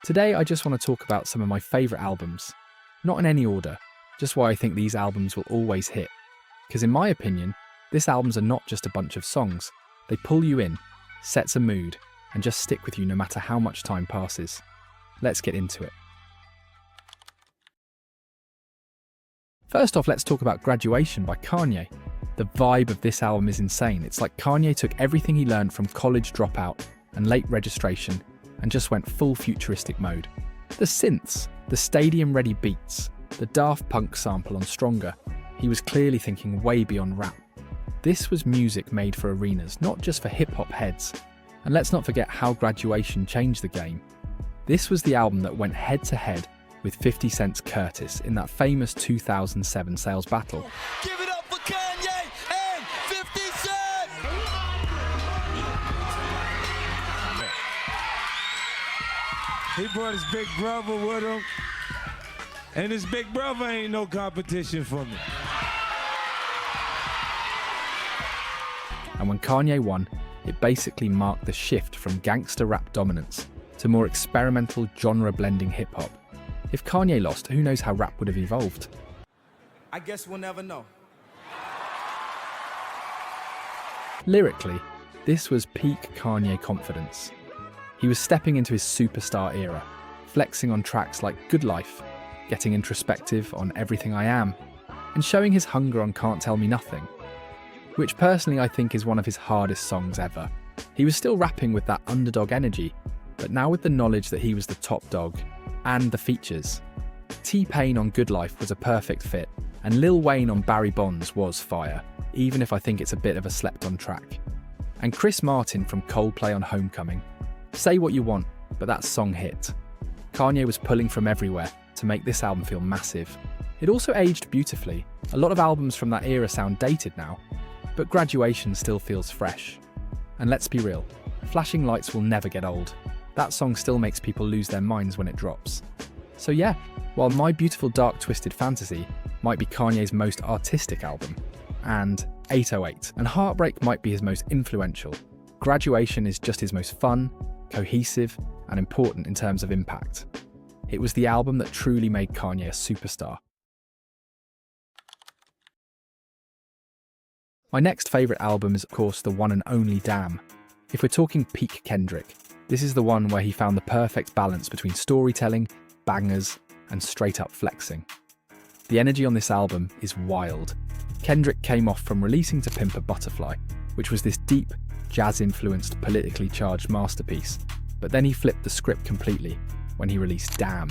Today I just want to talk about some of my favourite albums. Not in any order, just why I think these albums will always hit. Because in my opinion, these albums are not just a bunch of songs. They pull you in, sets a mood, and just stick with you no matter how much time passes. Let's get into it. First off, let's talk about Graduation by Kanye. The vibe of this album is insane. It's like Kanye took everything he learned from College Dropout and Late Registration and just went full futuristic mode. The synths, the stadium-ready beats, the Daft Punk sample on Stronger. He was clearly thinking way beyond rap. This was music made for arenas, not just for hip-hop heads. And let's not forget how Graduation changed the game. This was the album that went head-to-head with 50 Cent's Curtis in that famous 2007 sales battle. Give it up for Kanye and 50 Cent! He brought his big brother with him, and his big brother ain't no competition for me. And when Kanye won, it basically marked the shift from gangster rap dominance to more experimental genre-blending hip-hop. If Kanye lost, who knows how rap would have evolved? I guess we'll never know. Lyrically, this was peak Kanye confidence. He was stepping into his superstar era, flexing on tracks like Good Life, getting introspective on Everything I Am, and showing his hunger on Can't Tell Me Nothing, which personally I think is one of his hardest songs ever. He was still rapping with that underdog energy, but now with the knowledge that he was the top dog, and the features. T-Pain on Good Life was a perfect fit, and Lil Wayne on Barry Bonds was fire, even if I think it's a bit of a slept-on track. And Chris Martin from Coldplay on Homecoming. Say what you want, but that song hit. Kanye was pulling from everywhere to make this album feel massive. It also aged beautifully. A lot of albums from that era sound dated now, but Graduation still feels fresh. And let's be real, Flashing Lights will never get old. That song still makes people lose their minds when it drops. So yeah, while My Beautiful Dark Twisted Fantasy might be Kanye's most artistic album, and 808 and Heartbreak might be his most influential, Graduation is just his most fun, cohesive, and important in terms of impact. It was the album that truly made Kanye a superstar. My next favourite album is of course the one and only Damn. If we're talking peak Kendrick, this is the one where he found the perfect balance between storytelling, bangers, and straight-up flexing. The energy on this album is wild. Kendrick came off from releasing To Pimp a Butterfly, which was this deep, jazz-influenced, politically charged masterpiece, but then he flipped the script completely when he released Damn.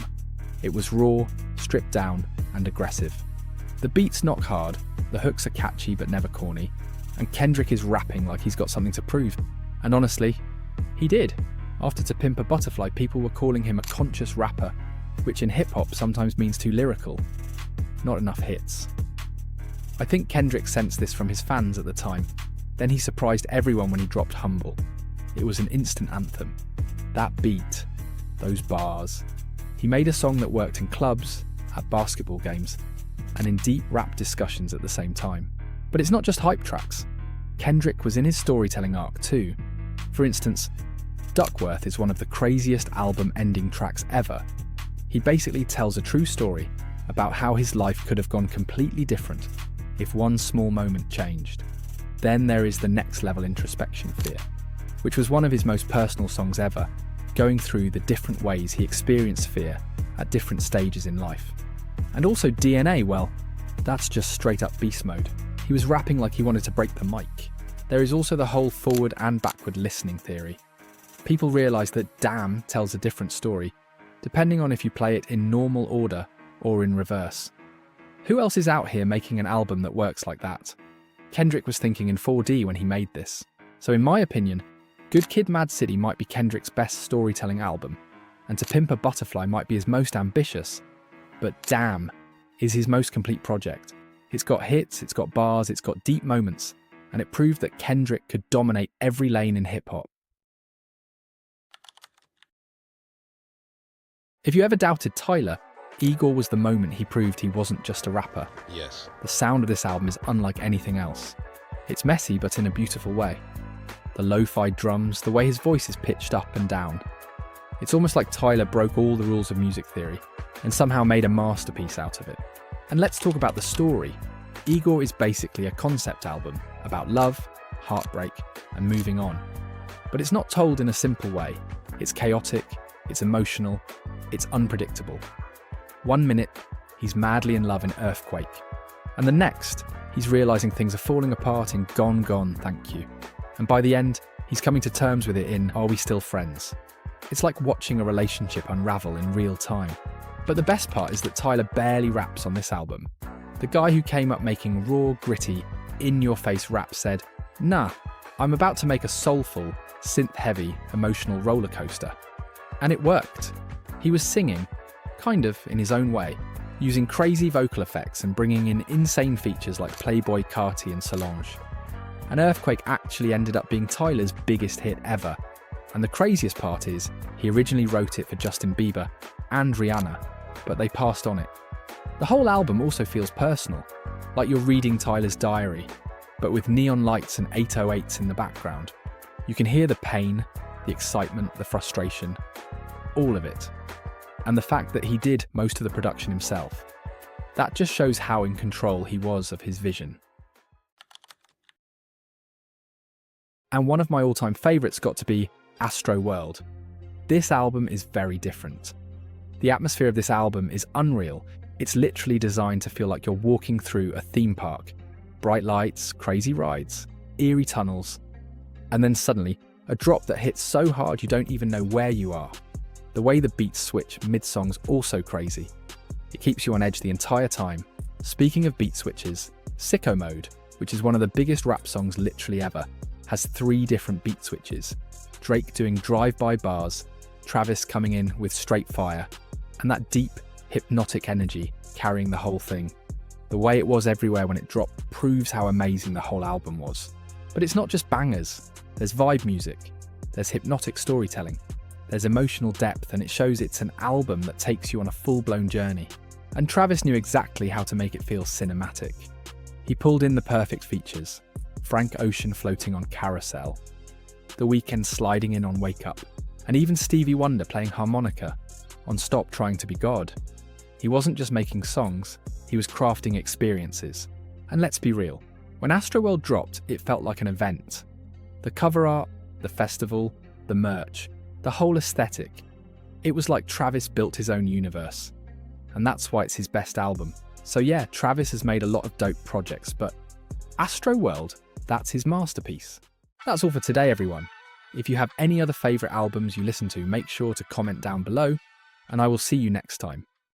It was raw, stripped down, and aggressive. The beats knock hard, the hooks are catchy but never corny, and Kendrick is rapping like he's got something to prove. And honestly, he did. After To Pimp a Butterfly, people were calling him a conscious rapper, which in hip-hop sometimes means too lyrical. Not enough hits. I think Kendrick sensed this from his fans at the time. Then he surprised everyone when he dropped Humble. It was an instant anthem. That beat, those bars. He made a song that worked in clubs, at basketball games, and in deep rap discussions at the same time. But it's not just hype tracks. Kendrick was in his storytelling arc too. For instance, Duckworth is one of the craziest album ending tracks ever. He basically tells a true story about how his life could have gone completely different if one small moment changed. Then there is the next level introspection Fear, which was one of his most personal songs ever, going through the different ways he experienced fear at different stages in life. And also DNA, well, that's just straight up beast mode. He was rapping like he wanted to break the mic. There is also the whole forward and backward listening theory. People realise that Damn tells a different story, depending on if you play it in normal order or in reverse. Who else is out here making an album that works like that? Kendrick was thinking in 4D when he made this. So in my opinion, Good Kid Mad City might be Kendrick's best storytelling album, and To Pimp a Butterfly might be his most ambitious, but Damn is his most complete project. It's got hits, it's got bars, it's got deep moments, and it proved that Kendrick could dominate every lane in hip-hop. If you ever doubted Tyler, IGOR was the moment he proved he wasn't just a rapper. Yes. The sound of this album is unlike anything else. It's messy, but in a beautiful way. The lo-fi drums, the way his voice is pitched up and down. It's almost like Tyler broke all the rules of music theory and somehow made a masterpiece out of it. And let's talk about the story. IGOR is basically a concept album about love, heartbreak, and moving on. But it's not told in a simple way. It's chaotic, it's emotional, it's unpredictable. 1 minute, he's madly in love in Earthquake. And the next, he's realising things are falling apart in Gone Gone, Thank You. And by the end, he's coming to terms with it in Are We Still Friends? It's like watching a relationship unravel in real time. But the best part is that Tyler barely raps on this album. The guy who came up making raw, gritty, in-your-face rap said, "Nah, I'm about to make a soulful, synth-heavy, emotional roller coaster." And it worked. He was singing, kind of in his own way, using crazy vocal effects and bringing in insane features like Playboy Carti and Solange. And Earthquake actually ended up being Tyler's biggest hit ever. And the craziest part is, he originally wrote it for Justin Bieber and Rihanna, but they passed on it. The whole album also feels personal, like you're reading Tyler's diary, but with neon lights and 808s in the background. You can hear the pain, the excitement, the frustration, all of it. And the fact that he did most of the production himself. That just shows how in control he was of his vision. And one of my all-time favourites got to be ASTROWORLD. This album is very different. The atmosphere of this album is unreal. It's literally designed to feel like you're walking through a theme park. Bright lights, crazy rides, eerie tunnels, and then suddenly, a drop that hits so hard you don't even know where you are. The way the beats switch mid-song's also crazy. It keeps you on edge the entire time. Speaking of beat switches, Sicko Mode, which is one of the biggest rap songs literally ever, has 3 different beat switches. Drake doing drive-by bars, Travis coming in with straight fire, and that deep, hypnotic energy carrying the whole thing. The way it was everywhere when it dropped proves how amazing the whole album was. But it's not just bangers. There's vibe music, there's hypnotic storytelling, there's emotional depth, and it shows it's an album that takes you on a full-blown journey. And Travis knew exactly how to make it feel cinematic. He pulled in the perfect features. Frank Ocean floating on Carousel, The Weeknd sliding in on Wake Up, and even Stevie Wonder playing harmonica on Stop Trying to Be God. He wasn't just making songs, he was crafting experiences. And let's be real, when ASTROWORLD dropped, it felt like an event. The cover art, the festival, the merch, the whole aesthetic. It was like Travis built his own universe. And that's why it's his best album. So yeah, Travis has made a lot of dope projects, but ASTROWORLD, that's his masterpiece. That's all for today, everyone. If you have any other favourite albums you listen to, make sure to comment down below, and I will see you next time.